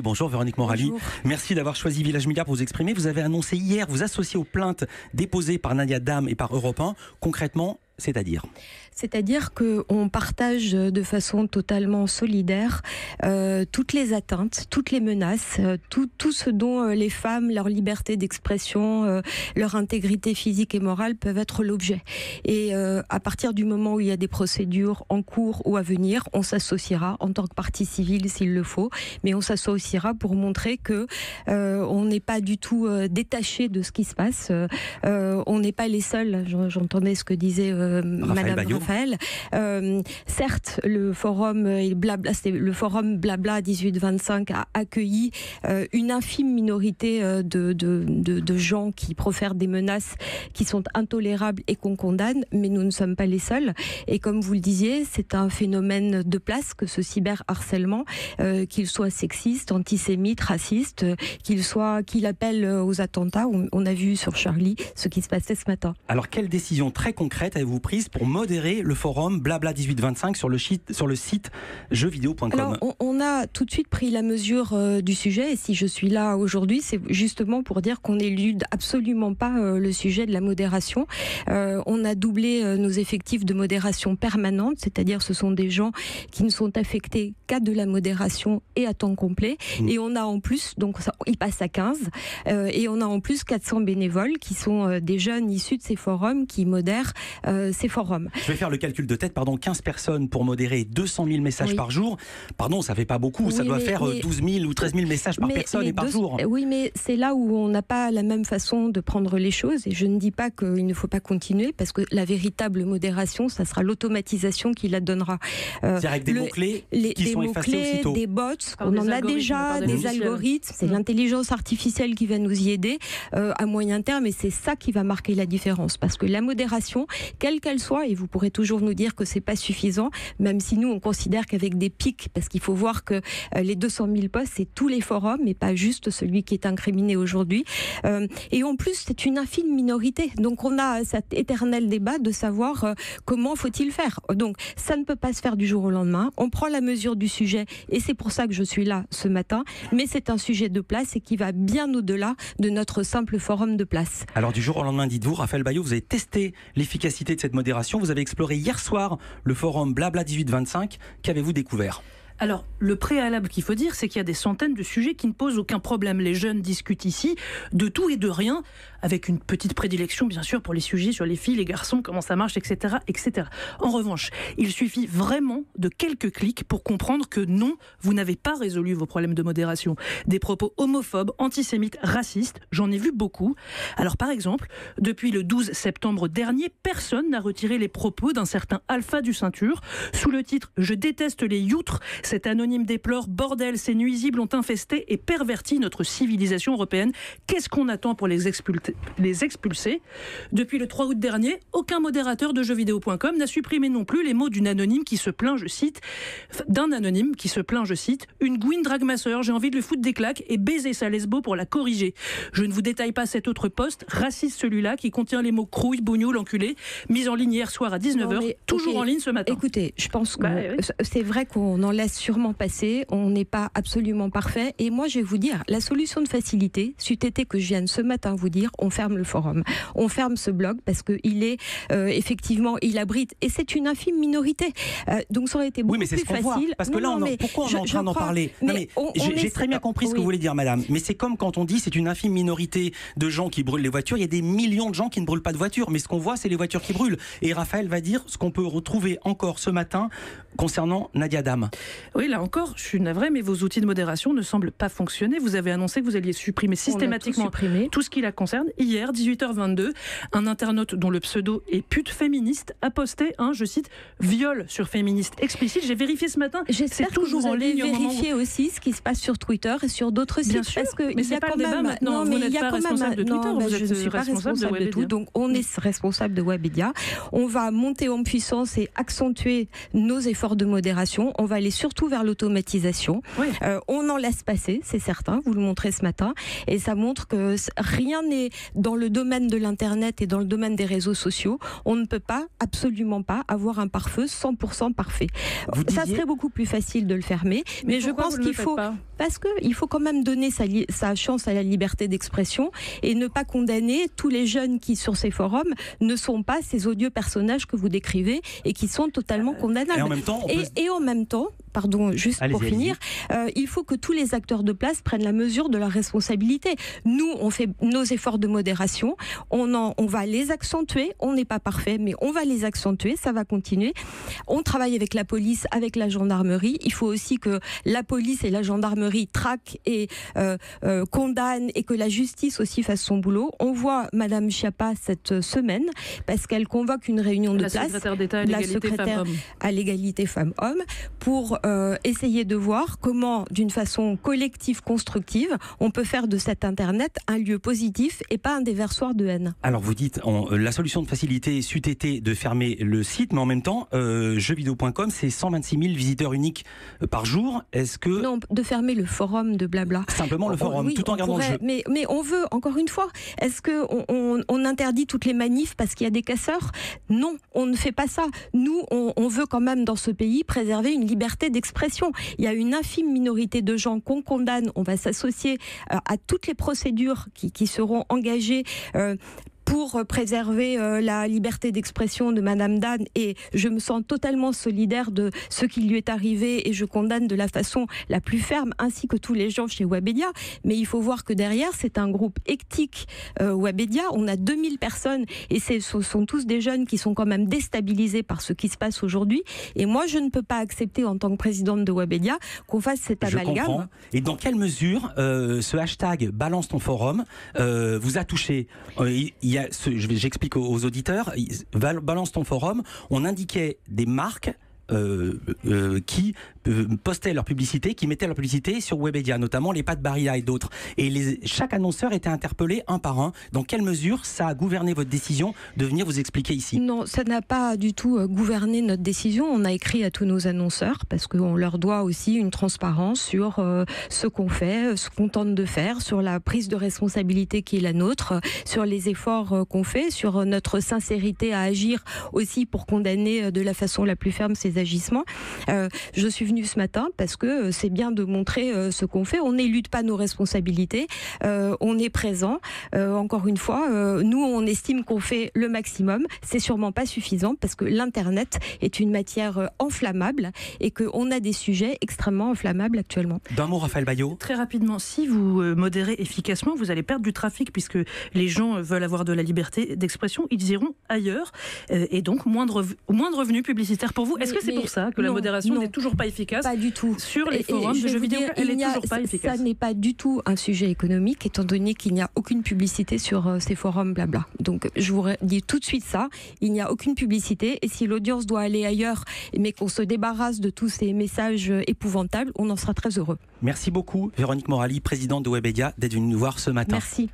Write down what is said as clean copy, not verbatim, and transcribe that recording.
Bonjour Véronique Morali, Bonjour. Merci d'avoir choisi Village Milliard pour vous exprimer. Vous avez annoncé hier vous associer aux plaintes déposées par Nadia Dam et par Europe 1. Concrètement, C'est-à-dire qu'on partage de façon totalement solidaire toutes les atteintes, toutes les menaces, tout ce dont les femmes, leur liberté d'expression, leur intégrité physique et morale peuvent être l'objet. Et à partir du moment où il y a des procédures en cours ou à venir, on s'associera en tant que partie civile s'il le faut, mais on s'associera pour montrer que on n'est pas du tout détaché de ce qui se passe. On n'est pas les seuls. J'entendais ce que disait Madame Raphaël. Certes, le forum Blabla, c'est le forum Blabla 1825 a accueilli une infime minorité de gens qui profèrent des menaces qui sont intolérables et qu'on condamne, mais nous ne sommes pas les seuls. Et comme vous le disiez, c'est un phénomène de place que ce cyberharcèlement, qu'il soit sexiste, antisémite, raciste, qu'il appelle aux attentats. On a vu sur Charlie ce qui se passait ce matin. Alors, quelle décision très concrète avez-vous prise pour modérer le forum Blabla 1825 sur le site jeuxvideo.com? Alors, on a tout de suite pris la mesure du sujet, et si je suis là aujourd'hui, c'est justement pour dire qu'on n'élude absolument pas le sujet de la modération. On a doublé nos effectifs de modération permanente, c'est-à-dire ce sont des gens qui ne sont affectés qu'à de la modération et à temps complet, et on a en plus, donc ça, il passe à 15, et on a en plus 400 bénévoles qui sont des jeunes issus de ces forums qui modèrent ces forums. Je vais faire le calcul de tête, 15 personnes pour modérer 200 000 messages par jour. Pardon, ça fait pas beaucoup, ça doit faire 12 000 ou 13 000 messages par personne et par jour. Oui, mais c'est là où on n'a pas la même façon de prendre les choses, et je ne dis pas qu'il ne faut pas continuer, parce que la véritable modération, ça sera l'automatisation qui la donnera. C'est avec des mots-clés qui sont effacés aussitôt. Des bots, on en a déjà, des algorithmes, c'est l'intelligence artificielle qui va nous y aider à moyen terme, et c'est ça qui va marquer la différence, parce que la modération, quelle qu'elle soit, et vous pourrez toujours nous dire que c'est pas suffisant, même si nous on considère qu'avec des pics, parce qu'il faut voir que les 200 000 posts, c'est tous les forums, mais pas juste celui qui est incriminé aujourd'hui. Et en plus, c'est une infime minorité. Donc on a cet éternel débat de savoir comment faut-il faire. Donc ça ne peut pas se faire du jour au lendemain. On prend la mesure du sujet, et c'est pour ça que je suis là ce matin, mais c'est un sujet de place et qui va bien au-delà de notre simple forum de place. Alors du jour au lendemain, dites-vous, Raphaël Bayot, vous avez testé l'efficacité de cette modération. Vous avez exploré hier soir le forum Blabla 1825. Qu'avez-vous découvert ? Alors, le préalable qu'il faut dire, c'est qu'il y a des centaines de sujets qui ne posent aucun problème. Les jeunes discutent ici de tout et de rien, avec une petite prédilection, bien sûr, pour les sujets sur les filles, les garçons, comment ça marche, etc., etc. En revanche, il suffit vraiment de quelques clics pour comprendre que non, vous n'avez pas résolu vos problèmes de modération. Des propos homophobes, antisémites, racistes, j'en ai vu beaucoup. Alors, par exemple, depuis le 12 septembre dernier, personne n'a retiré les propos d'un certain Alpha du Ceinture, sous le titre « Je déteste les youtres ». Cet anonyme déplore « Bordel, ces nuisibles ont infesté et perverti notre civilisation européenne. Qu'est-ce qu'on attend pour les expulser ?» Depuis le 3 août dernier, aucun modérateur de jeuxvideo.com n'a supprimé non plus les mots d'un anonyme qui se plaint, je cite, « Une gouine drague ma sœur, j'ai envie de lui foutre des claques et baiser sa lesbo pour la corriger. Je ne vous détaille pas cet autre post, raciste celui-là, qui contient les mots crouille, bougnoule, enculé, mis en ligne hier soir à 19h, toujours en ligne ce matin. » Écoutez, je pense que c'est vrai qu'on en laisse sûrement passer, on n'est pas absolument parfait, et moi je vais vous dire, la solution de facilité, c'eût été que je vienne ce matin vous dire, on ferme le forum, on ferme ce blog, parce qu'il est effectivement, il abrite, et c'est une infime minorité, donc ça aurait été beaucoup plus facile. Voit, parce que pourquoi on est en train d'en parler? J'ai très bien compris ce que vous voulez dire, madame, mais c'est comme quand on dit c'est une infime minorité de gens qui brûlent les voitures, il y a des millions de gens qui ne brûlent pas de voitures, mais ce qu'on voit c'est les voitures qui brûlent, et Raphaël va dire ce qu'on peut retrouver encore ce matin concernant Nadia Dam. Oui, là encore, je suis navrée, mais vos outils de modération ne semblent pas fonctionner. Vous avez annoncé que vous alliez supprimer systématiquement tout ce qui la concerne. Hier, 18h22, un internaute dont le pseudo est pute féministe a posté un, je cite, viol sur féministe explicite. J'ai vérifié ce matin. C'est toujours en ligne. Vérifier aussi ce qui se passe sur Twitter et sur d'autres sites. Bien sûr, parce que mais c'est pas le débat maintenant. Vous n'êtes pas responsable de Twitter, je ne suis pas responsable de tout. Donc on est responsable de Webedia. On va monter en puissance et accentuer nos efforts de modération. On va aller surtout vers l'automatisation. Oui. On en laisse passer, c'est certain, vous le montrez ce matin, et ça montre que rien n'est dans le domaine de l'Internet et dans le domaine des réseaux sociaux, on ne peut pas, absolument pas, avoir un pare-feu 100% parfait. Ça serait beaucoup plus facile de le fermer, mais je pense qu'il faut... Parce qu'il faut quand même donner sa chance à la liberté d'expression et ne pas condamner tous les jeunes qui, sur ces forums, ne sont pas ces odieux personnages que vous décrivez et qui sont totalement condamnables. Et en même temps, pardon, juste pour finir, il faut que tous les acteurs de place prennent la mesure de leur responsabilité. Nous, on fait nos efforts de modération, on va les accentuer, on n'est pas parfait, mais on va les accentuer, ça va continuer. On travaille avec la police, avec la gendarmerie. Il faut aussi que la police et la gendarmerie traquent et condamnent et que la justice aussi fasse son boulot. On voit Madame Schiappa cette semaine parce qu'elle convoque une réunion de place, la secrétaire à l'égalité femmes-hommes, pour essayer de voir comment, d'une façon collective, constructive, on peut faire de cet Internet un lieu positif et pas un déversoir de haine. Alors vous dites, la solution de facilité c'eût été de fermer le site, mais en même temps, jeuxvideo.com, c'est 126 000 visiteurs uniques par jour. Est-ce que... Non, de fermer le forum de blabla. Simplement le forum, oui, tout en gardant le jeu. Mais on veut, encore une fois, est-ce qu'on interdit toutes les manifs parce qu'il y a des casseurs? Non, on ne fait pas ça. Nous, on veut quand même dans ce pays préserver une liberté d'expression. Il y a une infime minorité de gens qu'on condamne. On va s'associer à toutes les procédures qui seront engagées pour préserver la liberté d'expression de Madame Dan, et je me sens totalement solidaire de ce qui lui est arrivé et je condamne de la façon la plus ferme, ainsi que tous les gens chez Webedia. Mais il faut voir que derrière, c'est un groupe éthique Webedia. On a 2000 personnes et ce sont tous des jeunes qui sont quand même déstabilisés par ce qui se passe aujourd'hui. Et moi, je ne peux pas accepter en tant que présidente de Webedia qu'on fasse cet amalgame. Je comprends. Et dans quelle mesure ce hashtag balance ton forum vous a touché? J'explique aux auditeurs, balance ton forum, on indiquait des marques qui postaient leur publicité, qui mettaient leur publicité sur Webedia, notamment les pâtes Barilla et d'autres. Et chaque annonceur était interpellé un par un. Dans quelle mesure ça a gouverné votre décision de venir vous expliquer ici? Non, ça n'a pas du tout gouverné notre décision. On a écrit à tous nos annonceurs parce qu'on leur doit aussi une transparence sur ce qu'on fait, ce qu'on tente de faire, sur la prise de responsabilité qui est la nôtre, sur les efforts qu'on fait, sur notre sincérité à agir aussi pour condamner de la façon la plus ferme ces agissements. Je suis venue ce matin parce que c'est bien de montrer ce qu'on fait. On n'élude pas nos responsabilités, on est présent. Encore une fois, nous on estime qu'on fait le maximum. C'est sûrement pas suffisant parce que l'Internet est une matière enflammable et qu'on a des sujets extrêmement inflammables actuellement. D'un mot, Raphaël Baillot. Très rapidement, si vous modérez efficacement, vous allez perdre du trafic puisque les gens veulent avoir de la liberté d'expression, ils iront ailleurs et donc moins de revenus publicitaires pour vous. Est-ce que c'est pour ça que la modération n'est toujours pas efficace? Pas du tout. Sur les forums de jeux vidéo, elle n'est toujours pas efficace. Ça n'est pas du tout un sujet économique, étant donné qu'il n'y a aucune publicité sur ces forums blabla. Donc je vous dis tout de suite ça, il n'y a aucune publicité, et si l'audience doit aller ailleurs, mais qu'on se débarrasse de tous ces messages épouvantables, on en sera très heureux. Merci beaucoup Véronique Morali, présidente de Webedia, d'être venue nous voir ce matin. Merci.